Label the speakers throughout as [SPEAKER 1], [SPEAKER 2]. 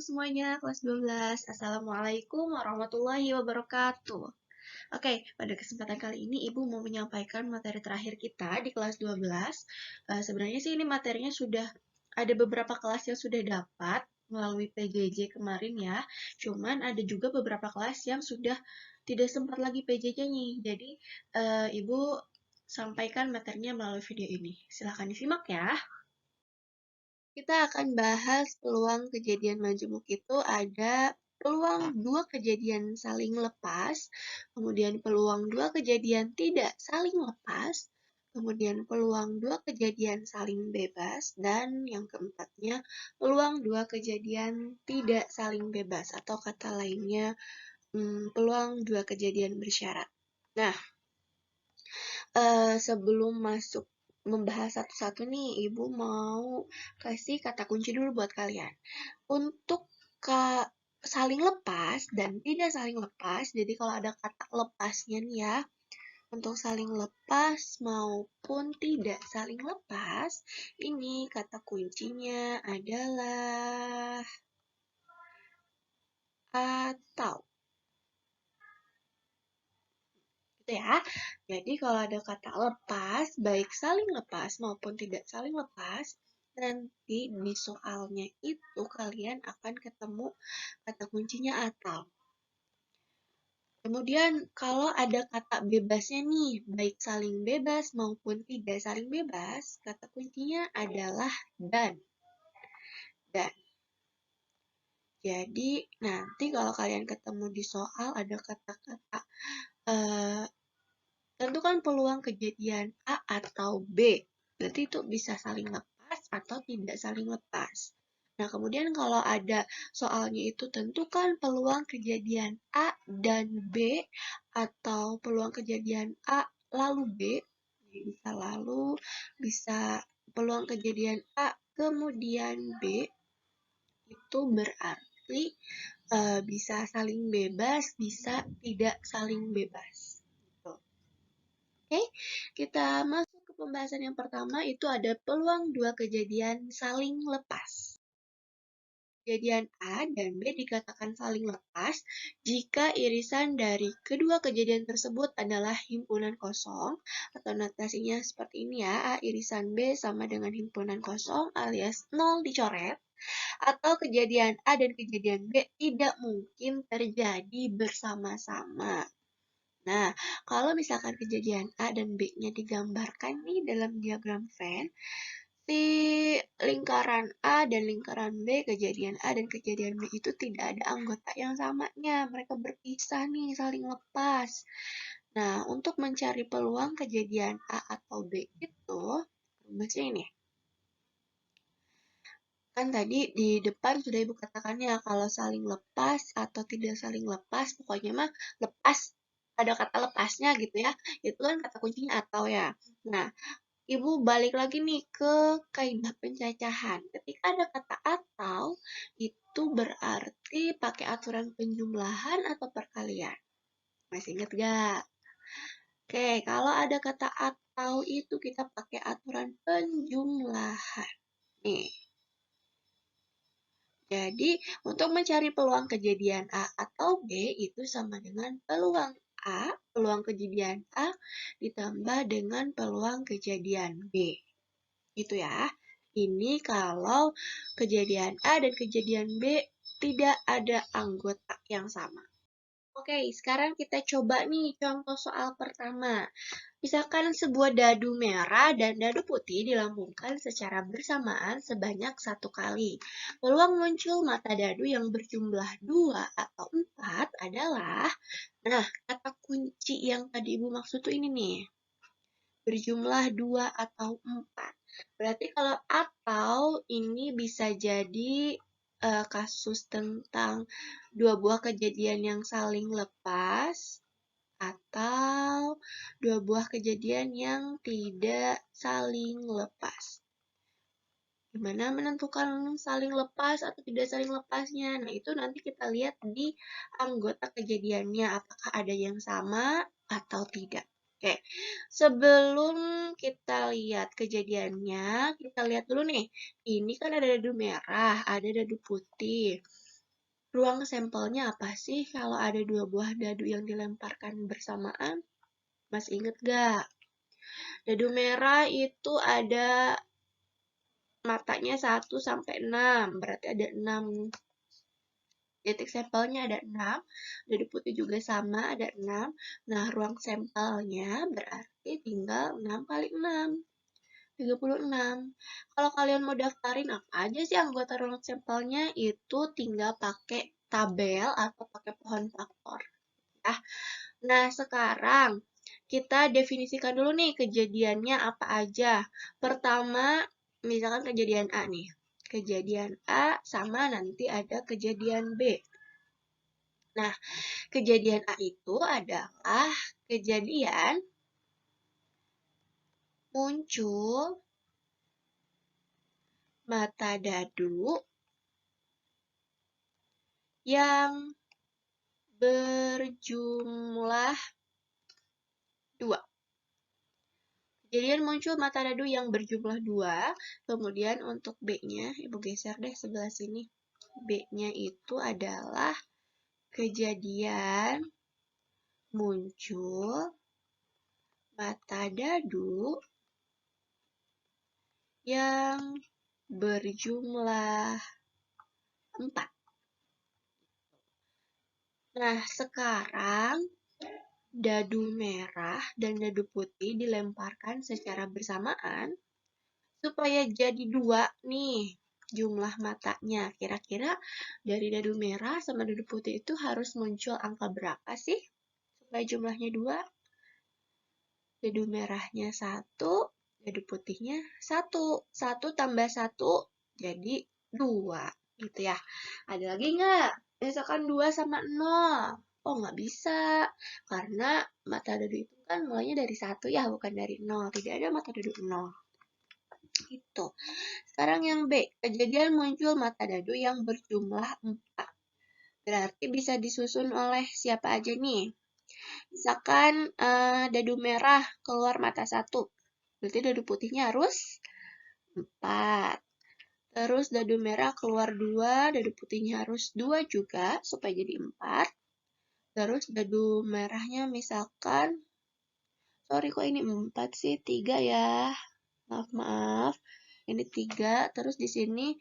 [SPEAKER 1] semuanya, kelas 12. Assalamualaikum warahmatullahi wabarakatuh. Oke, pada kesempatan kali ini Ibu mau menyampaikan materi terakhir kita di kelas 12. Sebenarnya sih ini materinya sudah ada beberapa kelas yang sudah dapat melalui PJJ kemarin ya. Cuman ada juga beberapa kelas yang sudah tidak sempat lagi PJJ nih. Jadi Ibu sampaikan materinya melalui video ini. Silahkan disimak ya. Kita akan bahas peluang kejadian majemuk itu ada peluang dua kejadian saling lepas, kemudian peluang dua kejadian tidak saling lepas, kemudian peluang dua kejadian saling bebas, dan yang keempatnya peluang dua kejadian tidak saling bebas atau kata lainnya peluang dua kejadian bersyarat. Nah, sebelum masuk membahas satu-satu nih, Ibu mau kasih kata kunci dulu buat kalian. Untuk saling lepas dan tidak saling lepas, jadi kalau ada kata lepasnya nih ya, untuk saling lepas maupun tidak saling lepas, ini kata kuncinya adalah atau. Gitu ya. Jadi kalau ada kata lepas, baik saling lepas maupun tidak saling lepas, nanti di soalnya itu kalian akan ketemu kata kuncinya atau. Kemudian kalau ada kata bebasnya nih, baik saling bebas maupun tidak saling bebas, kata kuncinya adalah dan. Dan. Jadi nanti kalau kalian ketemu di soal ada kata-kata tentukan peluang kejadian A atau B. Berarti itu bisa saling lepas atau tidak saling lepas. Nah, kemudian kalau ada soalnya itu tentukan peluang kejadian A dan B atau peluang kejadian A lalu B. Bisa lalu, bisa peluang kejadian A kemudian B. Itu berarti bisa saling bebas, bisa tidak saling bebas. Oke, kita masuk ke pembahasan yang pertama, itu ada peluang dua kejadian saling lepas. Kejadian A dan B dikatakan saling lepas jika irisan dari kedua kejadian tersebut adalah himpunan kosong, atau notasinya seperti ini ya, A irisan B sama dengan himpunan kosong alias 0 dicoret, atau kejadian A dan kejadian B tidak mungkin terjadi bersama-sama. Nah, kalau misalkan kejadian A dan B-nya digambarkan nih dalam diagram Venn, si lingkaran A dan lingkaran B, kejadian A dan kejadian B itu tidak ada anggota yang samanya. Mereka berpisah nih, saling lepas. Nah, untuk mencari peluang kejadian A atau B itu, rumusnya ini. Kan tadi di depan sudah Ibu katakannya, kalau saling lepas atau tidak saling lepas, pokoknya mah lepas, ada kata lepasnya gitu ya, itu kan kata kuncinya atau ya. Nah, Ibu balik lagi nih ke kaidah pencacahan. Ketika ada kata atau, itu berarti pakai aturan penjumlahan atau perkalian. Masih ingat gak? Oke, kalau ada kata atau itu kita pakai aturan penjumlahan. Nih. Jadi, untuk mencari peluang kejadian A atau B itu sama dengan peluang A, peluang kejadian A ditambah dengan peluang kejadian B. Gitu ya. Ini kalau kejadian A dan kejadian B tidak ada anggota yang sama. Oke, sekarang kita coba nih contoh soal pertama. Misalkan sebuah dadu merah dan dadu putih dilambungkan secara bersamaan sebanyak 1 kali. Peluang muncul mata dadu yang berjumlah 2 atau 4 adalah, nah, kata kunci yang tadi Ibu maksud tuh ini nih, berjumlah 2 atau 4. Berarti kalau atau ini bisa jadi kasus tentang dua buah kejadian yang saling lepas atau dua buah kejadian yang tidak saling lepas. Gimana menentukan saling lepas atau tidak saling lepasnya? Nah, itu nanti kita lihat di anggota kejadiannya, apakah ada yang sama atau tidak. Oke, sebelum kita lihat kejadiannya, kita lihat dulu nih. Ini kan ada dadu merah, ada dadu putih. ruang sampelnya apa sih kalau ada dua buah dadu yang dilemparkan bersamaan? Mas inget gak? Dadu merah itu ada matanya 1 sampai 6, berarti ada 6 titik sampelnya, ada 6. Dadu putih juga sama, ada 6. Nah, ruang sampelnya berarti tinggal 6 kali 6. 36. Kalau kalian mau daftarin apa aja sih anggota ruang sampelnya, itu tinggal pakai tabel atau pakai pohon faktor. Ya. Nah, sekarang kita definisikan dulu nih kejadiannya apa aja. Pertama, misalkan kejadian A nih. Kejadian A sama nanti ada kejadian B. Nah, kejadian A itu adalah kejadian muncul mata dadu yang berjumlah 2. Kejadian muncul mata dadu yang berjumlah 2. Kemudian untuk B-nya, Ibu geser deh sebelah sini. B-nya itu adalah kejadian muncul mata dadu yang berjumlah 4. Nah, sekarang dadu merah dan dadu putih dilemparkan secara bersamaan supaya jadi 2 nih jumlah matanya. Kira-kira dari dadu merah sama dadu putih itu harus muncul angka berapa sih supaya jumlahnya 2? Dadu merahnya 1, dadu putihnya 1. 1 tambah 1 jadi 2 gitu ya. Ada lagi nggak? Misalkan 2 sama 0. Oh, nggak bisa. Karena mata dadu itu kan mulainya dari 1 ya, bukan dari 0. Tidak ada mata dadu 0. Gitu. Sekarang yang B, kejadian muncul mata dadu yang berjumlah 4. Berarti bisa disusun oleh siapa aja nih? Misalkan dadu merah keluar mata 1. Berarti dadu putihnya harus 4. Terus dadu merah keluar 2, dadu putihnya harus 2 juga supaya jadi 4. Terus dadu merahnya misalkan, sorry kok ini 4 sih, 3 ya. Maaf. Ini 3, terus di sini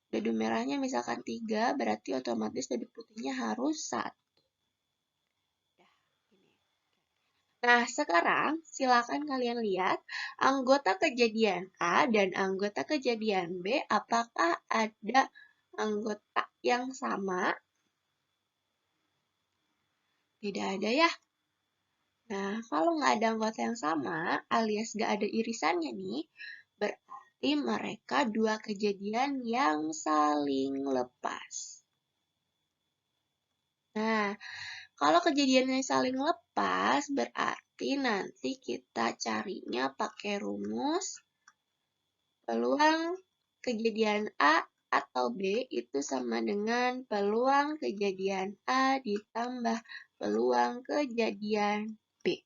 [SPEAKER 1] dadu merahnya misalkan 3, berarti otomatis dadu putihnya harus 1. Nah, sekarang silakan kalian lihat anggota kejadian A dan anggota kejadian B, apakah ada anggota yang sama? Tidak ada ya. Nah, kalau nggak ada anggota yang sama, alias nggak ada irisannya nih, berarti mereka dua kejadian yang saling lepas. Nah, kalau kejadiannya saling lepas, berarti nanti kita carinya pakai rumus peluang kejadian A atau B itu sama dengan peluang kejadian A ditambah peluang kejadian B.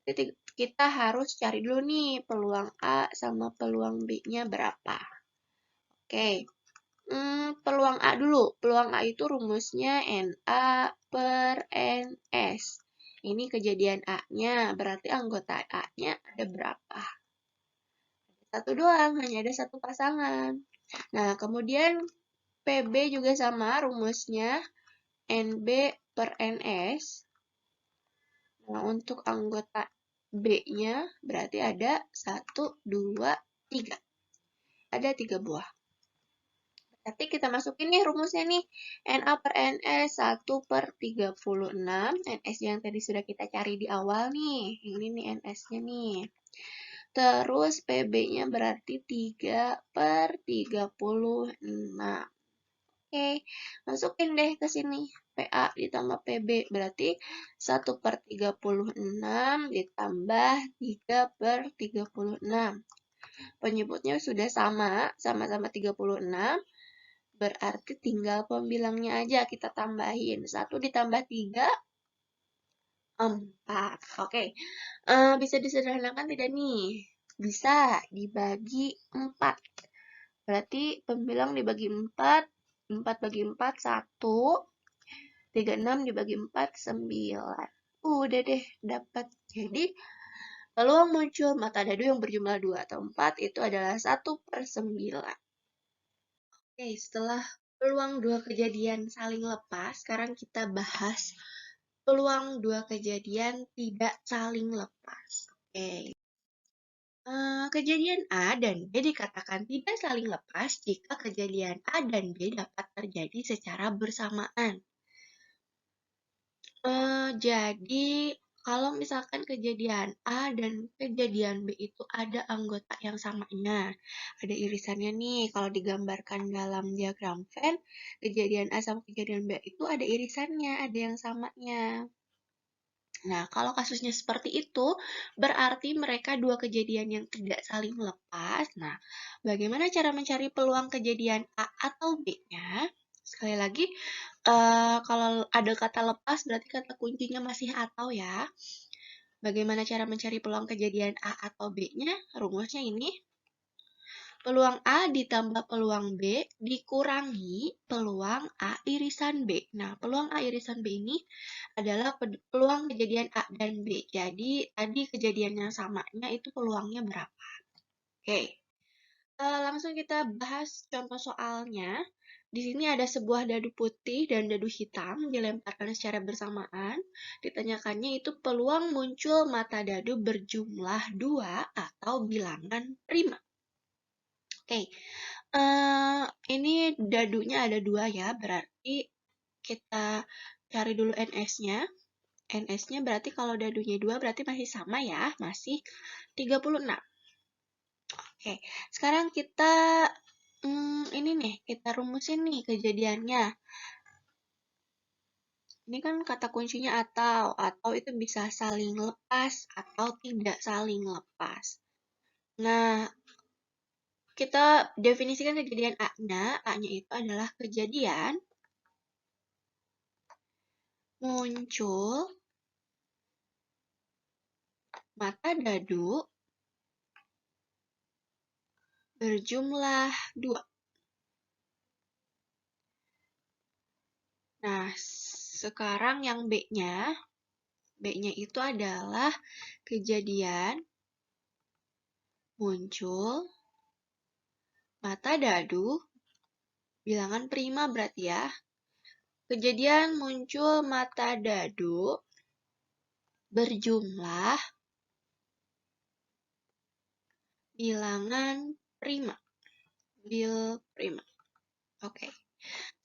[SPEAKER 1] Jadi kita harus cari dulu nih peluang A sama peluang B-nya berapa. Oke, peluang A dulu. Peluang A itu rumusnya NA per NS. Ini kejadian A-nya, berarti anggota A-nya ada berapa? Satu doang, hanya ada satu pasangan. Nah, kemudian PB juga sama rumusnya NB per NS. Nah, untuk anggota B-nya berarti ada 1, 2, 3. Ada 3 buah. Berarti kita masukin nih rumusnya nih. NA per NS 1 per 36. NS yang tadi sudah kita cari di awal nih. Ini nih NS-nya nih. Terus PB-nya berarti 3 per 36. Oke, masukin deh ke sini. PA ditambah PB berarti 1 per 36 ditambah 3 per 36. Penyebutnya sudah sama-sama 36. Berarti tinggal pembilangnya aja kita tambahin. 1 ditambah 3, 4. Oke, bisa disederhanakan tidak nih? Bisa, dibagi 4. Berarti pembilang dibagi 4, 4 bagi 4, 1. 36 dibagi 4, 9. Udah deh, dapat. Jadi, peluang muncul mata dadu yang berjumlah 2 atau 4 itu adalah 1/9. Oke, setelah peluang dua kejadian saling lepas, sekarang kita bahas peluang dua kejadian tidak saling lepas. Oke. Kejadian A dan B dikatakan tidak saling lepas jika kejadian A dan B dapat terjadi secara bersamaan. Jadi, kalau misalkan kejadian A dan kejadian B itu ada anggota yang samanya, ada irisannya nih, kalau digambarkan dalam diagram Venn, kejadian A sama kejadian B itu ada irisannya, ada yang samanya. Nah, kalau kasusnya seperti itu, berarti mereka dua kejadian yang tidak saling lepas. Nah, bagaimana cara mencari peluang kejadian A atau B-nya? Sekali lagi, kalau ada kata lepas, berarti kata kuncinya masih atau ya. Bagaimana cara mencari peluang kejadian A atau B-nya? Rumusnya ini. Peluang A ditambah peluang B dikurangi peluang A irisan B. Nah, peluang A irisan B ini adalah peluang kejadian A dan B. Jadi, tadi kejadian yang samanya itu peluangnya berapa. Oke, langsung kita bahas contoh soalnya. Di sini ada sebuah dadu putih dan dadu hitam dilemparkan secara bersamaan. Ditanyakannya itu peluang muncul mata dadu berjumlah 2 atau bilangan prima. Oke, ini dadunya ada 2 ya, berarti kita cari dulu NS-nya. NS-nya berarti kalau dadunya 2 berarti masih sama ya, masih 36. Oke, sekarang kita ini nih, kita rumusin nih kejadiannya. Ini kan kata kuncinya atau itu bisa saling lepas atau tidak saling lepas. Nah, kita definisikan kejadian A-nya. A-nya itu adalah kejadian muncul mata dadu berjumlah 2. Nah, sekarang yang B-nya itu adalah kejadian muncul mata dadu bilangan prima berarti ya. Kejadian muncul mata dadu berjumlah bilangan prima. Bil prima. Oke.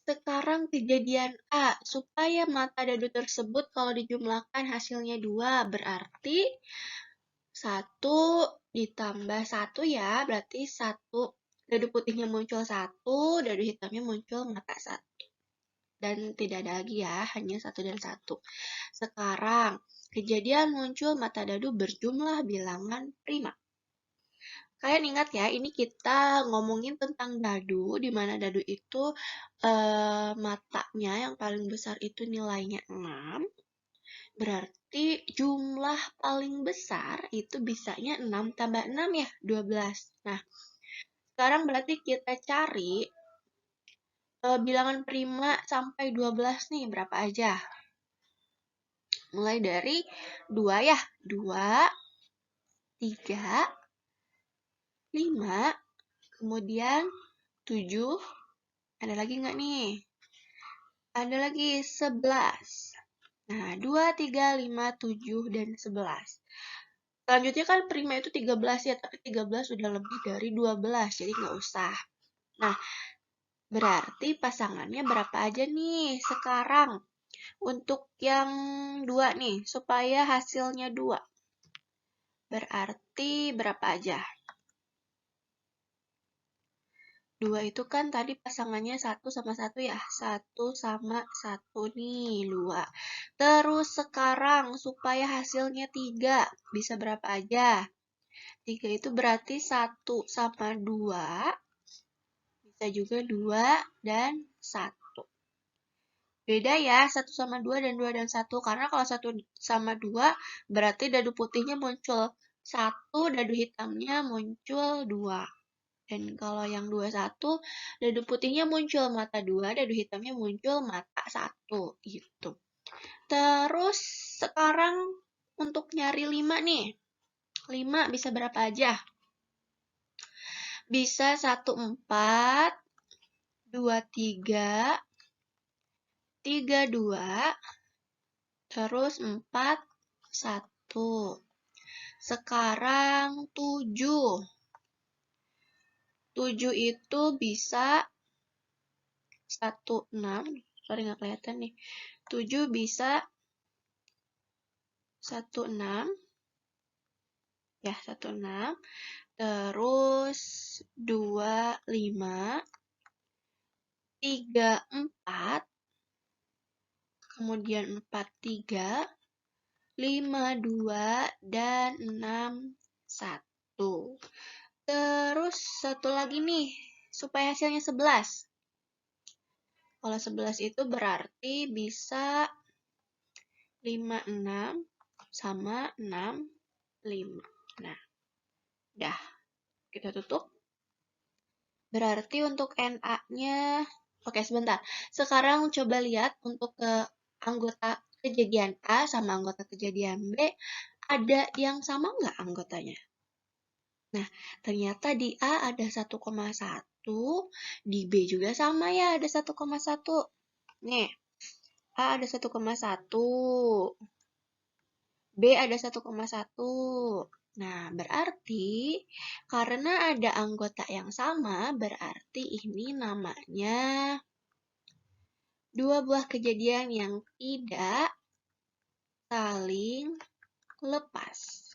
[SPEAKER 1] Sekarang kejadian A. Supaya mata dadu tersebut kalau dijumlahkan hasilnya 2. Berarti 1 ditambah 1 ya. Berarti 1. Dadu putihnya muncul 1. Dadu hitamnya muncul mata 1. Dan tidak ada lagi ya. Hanya 1 dan 1. Sekarang kejadian muncul mata dadu berjumlah bilangan prima. Kalian ingat ya, ini kita ngomongin tentang dadu, di mana dadu itu matanya yang paling besar itu nilainya 6. Berarti jumlah paling besar itu bisanya 6 tambah 6 ya, 12. Nah, sekarang berarti kita cari bilangan prima sampai 12 nih, berapa aja? Mulai dari 2 ya, 2, 3, 5, kemudian 7, ada lagi nggak nih? Ada lagi 11. Nah, 2, 3, 5, 7, dan 11. Selanjutnya kan prima itu 13 ya, tapi 13 sudah lebih dari 12, jadi nggak usah. Nah, berarti pasangannya berapa aja nih sekarang? Untuk yang 2 nih, supaya hasilnya 2. Berarti berapa aja? 2 itu kan tadi pasangannya 1 sama 1 ya. 1 sama 1 nih, 2. Terus sekarang supaya hasilnya 3, bisa berapa aja? 3 itu berarti 1 sama 2, bisa juga 2 dan 1. Beda ya, 1 sama 2 dan 2 dan 1. Karena kalau 1 sama 2, berarti dadu putihnya muncul 1, dadu hitamnya muncul 2. Dan kalau yang 21, dadu putihnya muncul mata 2, dadu hitamnya muncul mata 1, gitu. Terus sekarang untuk nyari 5 nih. 5 bisa berapa aja? Bisa 1, 4, 2, 3, 3, 2, terus 4, 1. Sekarang 7. 7 itu bisa 1, 6. Sorry, nggak kelihatan nih. 7 bisa 1, 6. Ya, 1, 6. Terus 2, 5. 3, 4. Kemudian 4, 3. 5, 2. Dan 6, 1. Terus satu lagi nih, supaya hasilnya 11. Kalau 11 itu berarti bisa 5, 6 sama 6, 5. Nah, dah. Kita tutup. Berarti untuk NA-nya, oke sebentar. Sekarang coba lihat untuk ke anggota kejadian A sama anggota kejadian B, ada yang sama nggak anggotanya? Nah, ternyata di A ada 1,1, di B juga sama ya, ada 1,1. Nih, A ada 1,1, B ada 1,1. Nah, berarti karena ada anggota yang sama, berarti ini namanya dua buah kejadian yang tidak saling lepas.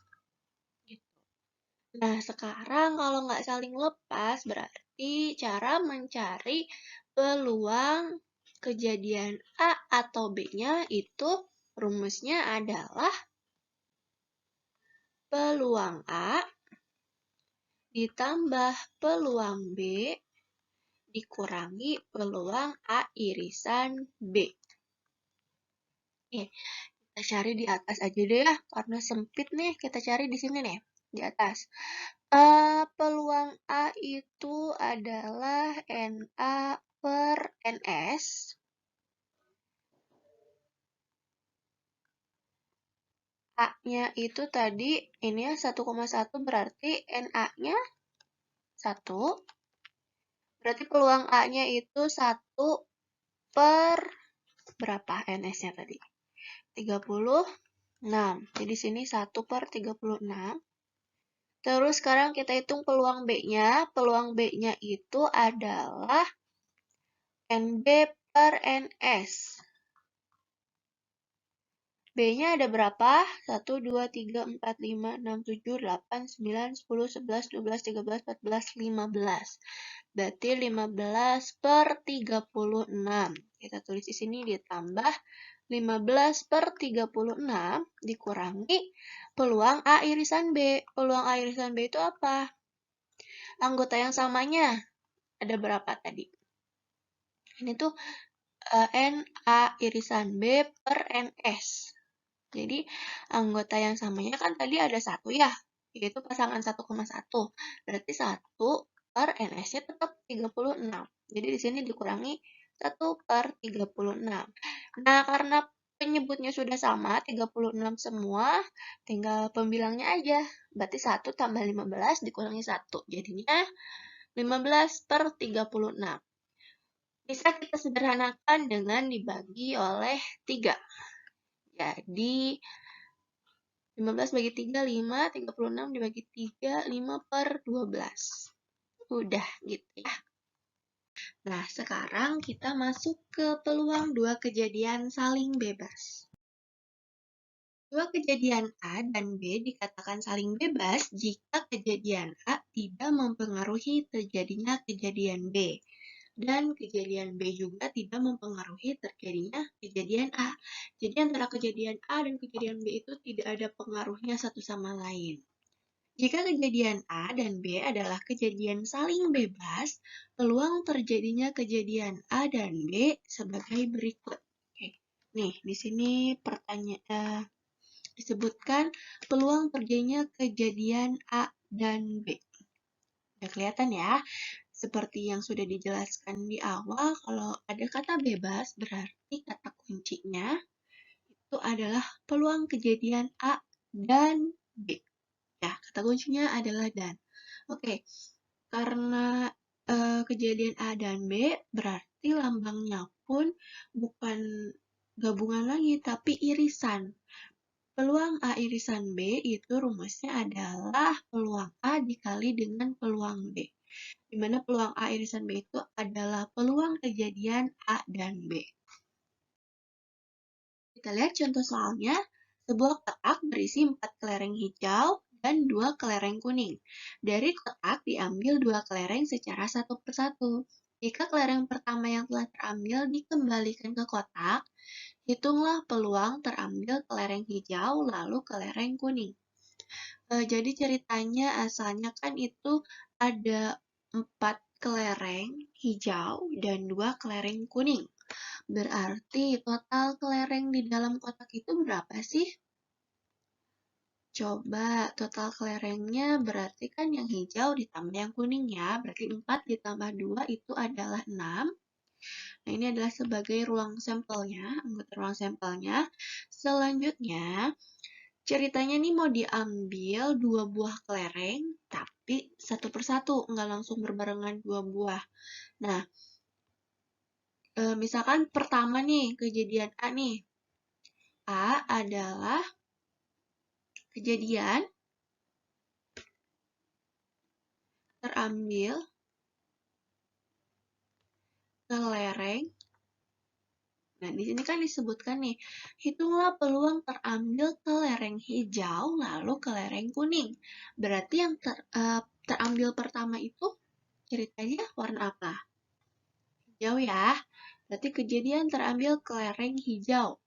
[SPEAKER 1] Nah, sekarang kalau nggak saling lepas, berarti cara mencari peluang kejadian A atau B-nya itu rumusnya adalah peluang A ditambah peluang B dikurangi peluang A irisan B. Oke, kita cari di atas aja deh ya, karena sempit nih, kita cari di sini nih, di atas. Peluang A itu adalah NA per NS. A-nya itu tadi, ini ya 1,1 berarti NA-nya 1. Berarti peluang A-nya itu 1 per berapa NS-nya tadi? 36. Jadi sini 1 per 36. Terus sekarang kita hitung peluang B-nya. Peluang B-nya itu adalah NB per NS. B-nya ada berapa? 1, 2, 3, 4, 5, 6, 7, 8, 9, 10, 11, 12, 13, 14, 15. Berarti 15 per 36. Kita tulis di sini ditambah 15 per 36 dikurangi peluang A irisan B. Peluang A irisan B itu apa? Anggota yang samanya ada berapa tadi? Ini tuh NA irisan B per NS. Jadi anggota yang samanya kan tadi ada 1 ya, yaitu pasangan 1,1. Berarti 1 per NS-nya tetap 36. Jadi di sini dikurangi 1 per 36. Nah, karena penyebutnya sudah sama, 36 semua, tinggal pembilangnya aja. Berarti 1 tambah 15 dikurangi 1. Jadinya 15 per 36. Bisa kita sederhanakan dengan dibagi oleh 3. Jadi, 15 bagi 3, 5. 36 dibagi 3, 5 per 12. Udah gitu ya. Nah, sekarang kita masuk ke peluang dua kejadian saling bebas. Dua kejadian A dan B dikatakan saling bebas jika kejadian A tidak mempengaruhi terjadinya kejadian B. Dan kejadian B juga tidak mempengaruhi terjadinya kejadian A. Jadi antara kejadian A dan kejadian B itu tidak ada pengaruhnya satu sama lain. Jika kejadian A dan B adalah kejadian saling bebas, peluang terjadinya kejadian A dan B sebagai berikut. Oke. Nih, di sini disebutkan peluang terjadinya kejadian A dan B. Udah kelihatan ya? Seperti yang sudah dijelaskan di awal, kalau ada kata bebas berarti kata kuncinya itu adalah peluang kejadian A dan B. Ya, kata kuncinya adalah dan. Oke, karena kejadian A dan B berarti lambangnya pun bukan gabungan lagi, tapi irisan. Peluang A irisan B itu rumusnya adalah peluang A dikali dengan peluang B. Di mana peluang A irisan B itu adalah peluang kejadian A dan B. Kita lihat contoh soalnya. Sebuah kotak berisi 4 kelereng hijau dan 2 kelereng kuning. Dari kotak diambil 2 kelereng secara satu persatu. Jika kelereng pertama yang telah terambil dikembalikan ke kotak, hitunglah peluang terambil kelereng hijau lalu kelereng kuning. Jadi ceritanya asalnya kan itu ada 4 kelereng hijau dan 2 kelereng kuning. Berarti total kelereng di dalam kotak itu berapa sih? Coba total kelerengnya berarti kan yang hijau ditambah yang kuning ya. Berarti 4 ditambah 2 itu adalah 6. Nah, ini adalah sebagai ruang sampelnya, anggota ruang sampelnya. Selanjutnya, ceritanya nih mau diambil 2 buah kelereng, tapi satu persatu, nggak langsung berbarengan 2 buah. Nah, misalkan pertama nih, kejadian A nih. A adalah kejadian terambil kelereng. Nah, di sini kan disebutkan nih, hitunglah peluang terambil kelereng hijau lalu kelereng kuning. Berarti yang terambil pertama itu ceritanya warna apa? Hijau ya. Berarti kejadian terambil kelereng hijau.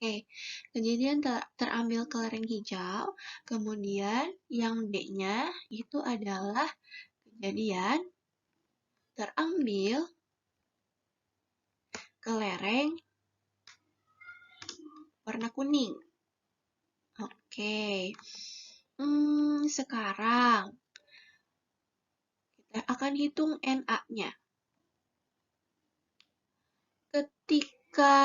[SPEAKER 1] Oke, kejadian terambil kelereng hijau, kemudian yang B-nya itu adalah kejadian terambil kelereng warna kuning. Oke, sekarang kita akan hitung NA-nya. Ketika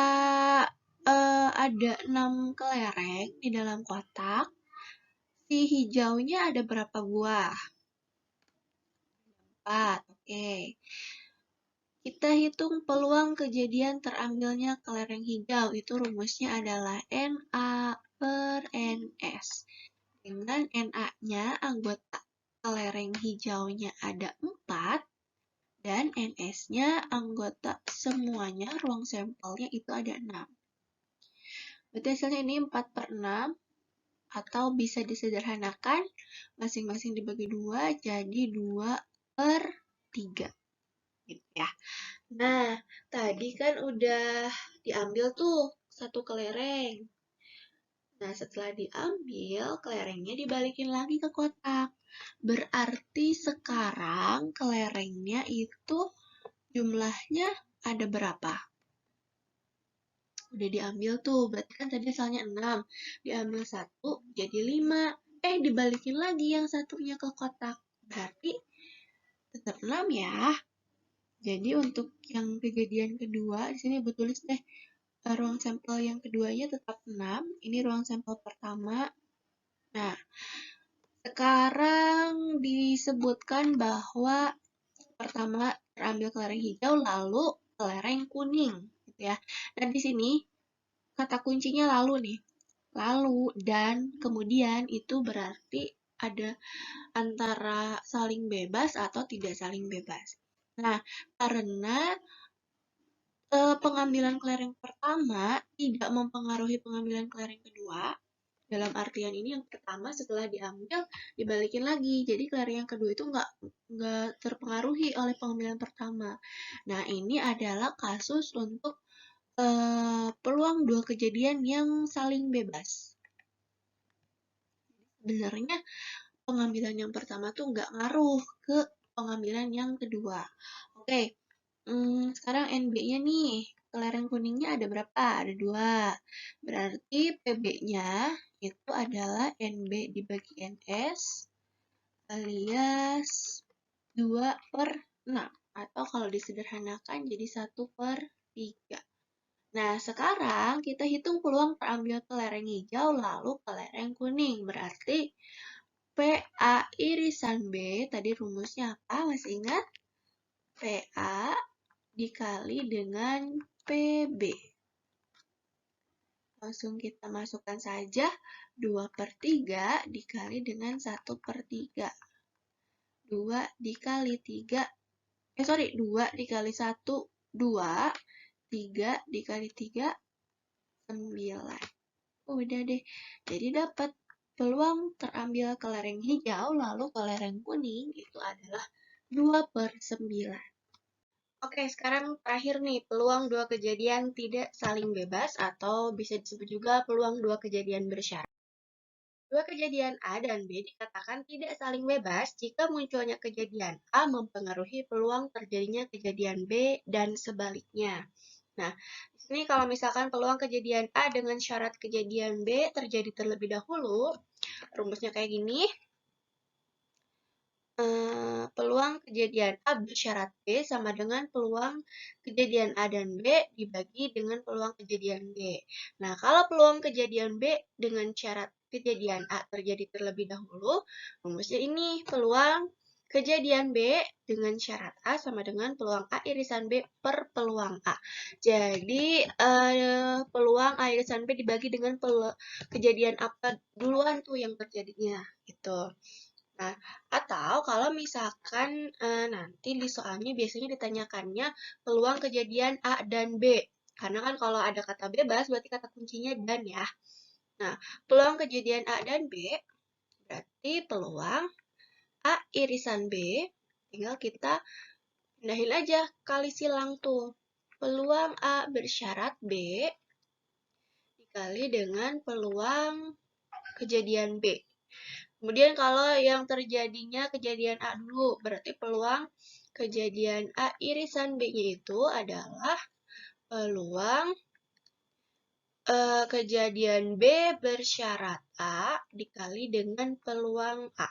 [SPEAKER 1] ada 6 kelereng di dalam kotak, si hijaunya ada berapa buah? 4, oke. Kita hitung peluang kejadian terambilnya kelereng hijau. Itu rumusnya adalah NA per NS. Dengan NA-nya anggota kelereng hijaunya ada 4, dan NS-nya anggota semuanya, ruang sampelnya itu ada 6. Berarti hasilnya ini 4 per 6, atau bisa disederhanakan, masing-masing dibagi 2, jadi 2 per 3. Gitu ya. Nah, tadi kan udah diambil tuh satu kelereng. Nah, setelah diambil, kelerengnya dibalikin lagi ke kotak. Berarti sekarang kelerengnya itu jumlahnya ada berapa? Udah diambil tuh, berarti kan tadi asalnya 6. Diambil 1, jadi 5. Dibalikin lagi yang satunya ke kotak. Berarti tetap 6 ya. Jadi untuk yang kejadian kedua, di sini Ibu tulis deh, ruang sampel yang keduanya tetap 6. Ini ruang sampel pertama. Nah, sekarang disebutkan bahwa pertama terambil kelereng hijau, lalu kelereng kuning, gitu ya. Dan di sini kata kuncinya lalu nih. Lalu dan kemudian itu berarti ada antara saling bebas atau tidak saling bebas. Nah, karena pengambilan kelereng pertama tidak mempengaruhi pengambilan kelereng kedua, dalam artian ini yang pertama setelah diambil dibalikin lagi, jadi kelereng yang kedua itu nggak terpengaruhi oleh pengambilan pertama. Nah, ini adalah kasus untuk peluang dua kejadian yang saling bebas. Sebenarnya pengambilan yang pertama tuh nggak ngaruh ke pengambilan yang kedua. Oke, sekarang NB-nya nih, kelereng kuningnya ada berapa? Ada 2. Berarti PB-nya itu adalah NB dibagi NS alias 2/6. Atau kalau disederhanakan jadi 1/3. Nah, sekarang kita hitung peluang terambil ke lereng hijau lalu ke lereng kuning. Berarti PA irisan B, tadi rumusnya apa? Masih ingat? PA dikali dengan PB. Langsung kita masukkan saja 2/3 dikali dengan 1/3. 2 dikali 3, 2 dikali 1, 2. 3 dikali 3, 9. Udah deh. Jadi dapat peluang terambil ke lereng hijau lalu ke lereng kuning itu adalah 2/9. Oke, sekarang terakhir nih, peluang dua kejadian tidak saling bebas atau bisa disebut juga peluang dua kejadian bersyarat. Dua kejadian A dan B dikatakan tidak saling bebas jika munculnya kejadian A mempengaruhi peluang terjadinya kejadian B dan sebaliknya. Nah, di sini kalau misalkan peluang kejadian A dengan syarat kejadian B terjadi terlebih dahulu, rumusnya kayak gini. Peluang kejadian A bersyarat B sama dengan peluang kejadian A dan B dibagi dengan peluang kejadian B. Nah, kalau peluang kejadian B dengan syarat kejadian A terjadi terlebih dahulu, rumusnya ini peluang kejadian B dengan syarat A sama dengan peluang A irisan B per peluang A. Jadi, peluang A irisan B dibagi dengan kejadian apa duluan tuh yang terjadinya, gitu. Nah, atau kalau misalkan nanti di soalnya biasanya ditanyakannya peluang kejadian A dan B. Karena kan kalau ada kata bebas berarti kata kuncinya dan ya. Nah, peluang kejadian A dan B berarti peluang A irisan B. Tinggal kita pindahin aja kali silang tuh. Peluang A bersyarat B dikali dengan peluang kejadian B. Kemudian kalau yang terjadinya kejadian A dulu, berarti peluang kejadian A irisan B-nya itu adalah peluang kejadian B bersyarat A dikali dengan peluang A.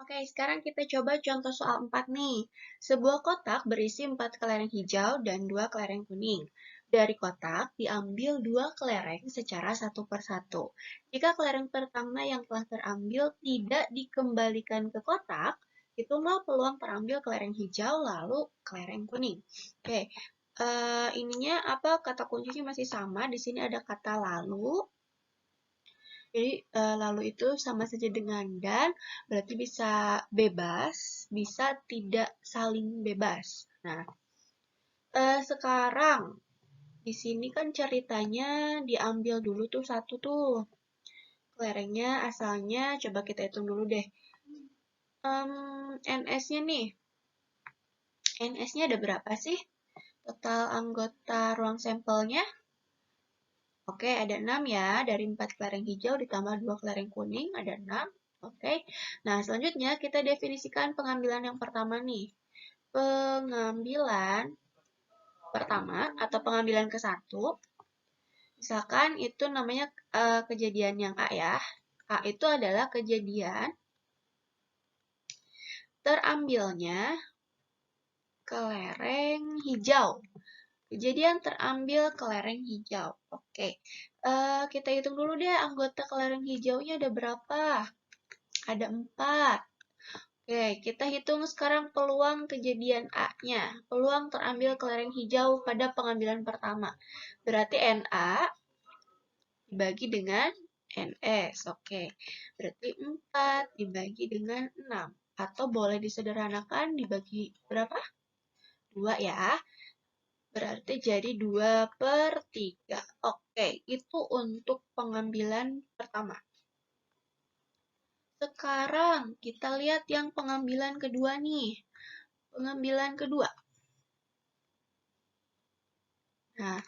[SPEAKER 1] Oke, sekarang kita coba contoh soal 4 nih. Sebuah kotak berisi 4 kelereng hijau dan 2 kelereng kuning. Dari kotak diambil 2 kelereng secara satu per satu. Jika kelereng pertama yang telah terambil tidak dikembalikan ke kotak, hitunglah peluang terambil kelereng hijau lalu kelereng kuning. Oke, ininya apa? Kata kuncinya masih sama. Di sini ada kata lalu. Jadi lalu itu sama saja dengan dan, berarti bisa bebas, bisa tidak saling bebas. Nah, sekarang di sini kan ceritanya diambil dulu tuh satu tuh kelerengnya, asalnya coba kita hitung dulu deh. NS-nya nih, NS-nya ada berapa sih? Total anggota ruang sampelnya? Oke, ada 6 ya. Dari 4 kelereng hijau ditambah 2 kelereng kuning, ada 6. Oke. Nah, selanjutnya kita definisikan pengambilan yang pertama nih. Pengambilan pertama atau pengambilan ke satu. Misalkan itu namanya kejadian yang A ya. A itu adalah kejadian terambilnya kelereng hijau. Kejadian terambil kelereng hijau. Oke, kita hitung dulu deh anggota kelereng hijaunya ada berapa? Ada 4. Oke, kita hitung sekarang peluang kejadian A-nya. Peluang terambil kelereng hijau pada pengambilan pertama. Berarti NA dibagi dengan NS. Oke, berarti 4 dibagi dengan 6. Atau boleh disederhanakan dibagi berapa? 2 ya. Berarti jadi 2/3. Oke, itu untuk pengambilan pertama. Sekarang kita lihat yang pengambilan kedua nih. Pengambilan kedua. Nah,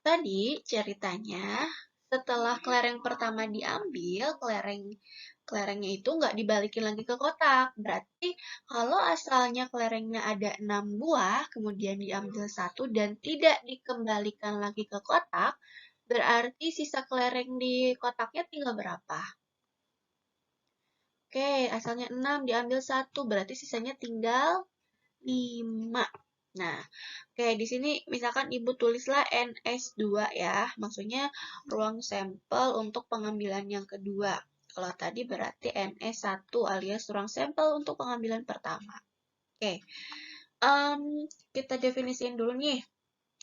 [SPEAKER 1] tadi ceritanya setelah kelereng pertama diambil, kelerengnya itu nggak dibalikin lagi ke kotak. Berarti kalau asalnya kelerengnya ada 6 buah, kemudian diambil 1 dan tidak dikembalikan lagi ke kotak, Berarti sisa kelereng di kotaknya tinggal berapa? Oke, asalnya 6 diambil 1, berarti sisanya tinggal 5. Nah, oke, di sini misalkan Ibu tulislah NS2 ya, maksudnya ruang sampel untuk pengambilan yang kedua. Kalau tadi berarti NS1 alias ruang sampel untuk pengambilan pertama. Oke, kita definisiin dulu nih.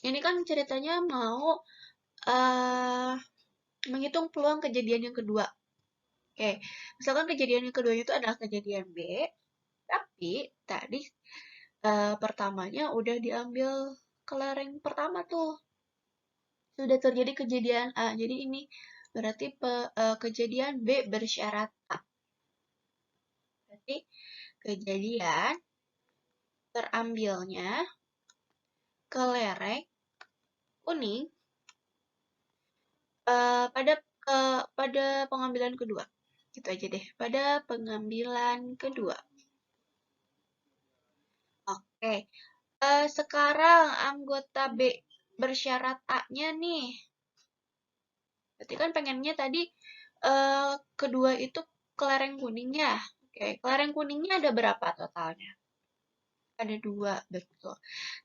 [SPEAKER 1] Ini kan ceritanya mau menghitung peluang kejadian yang kedua. Oke, misalkan kejadian yang kedua itu adalah kejadian B, tapi tadi pertamanya udah diambil kelereng pertama tuh. Sudah terjadi kejadian A. Jadi ini berarti kejadian B bersyarat A. Berarti kejadian terambilnya kelereng kuning pada pengambilan kedua. Gitu aja deh, pada pengambilan kedua. Oke, sekarang anggota B bersyarat A-nya nih. Berarti kan pengennya tadi kedua itu kelereng kuning ya. Oke, kelereng kuningnya ada berapa totalnya? Ada 2, betul.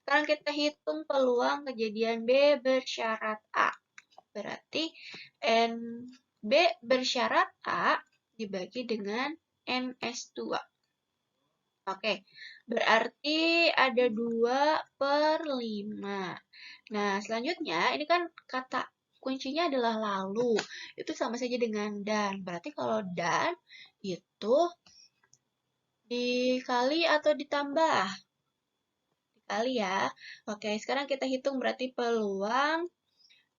[SPEAKER 1] Sekarang kita hitung peluang kejadian B bersyarat A. Berarti B bersyarat A dibagi dengan NS2. Oke, berarti ada 2/5. Nah, selanjutnya ini kan kata kuncinya adalah lalu. Itu sama saja dengan dan. Berarti kalau dan itu dikali atau ditambah? Dikali ya. Oke, sekarang kita hitung berarti peluang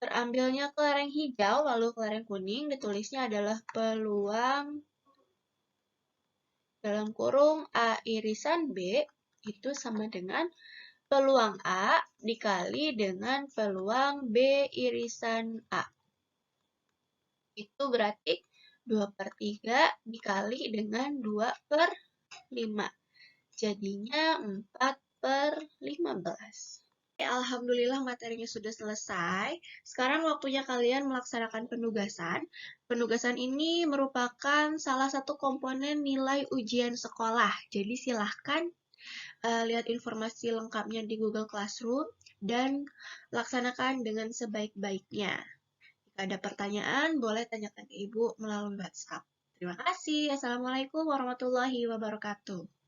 [SPEAKER 1] terambilnya kelereng hijau lalu kelereng kuning ditulisnya adalah peluang dalam kurung A irisan B itu sama dengan peluang A dikali dengan peluang B irisan A. Itu berarti 2/3 dikali dengan 2/5. Jadinya 4/15. Alhamdulillah materinya sudah selesai. Sekarang waktunya kalian melaksanakan penugasan. Penugasan ini merupakan salah satu komponen nilai ujian sekolah. Jadi silahkan lihat informasi lengkapnya di Google Classroom dan laksanakan dengan sebaik-baiknya. Jika ada pertanyaan, boleh tanyakan ke Ibu melalui WhatsApp. Terima kasih. Assalamualaikum warahmatullahi wabarakatuh.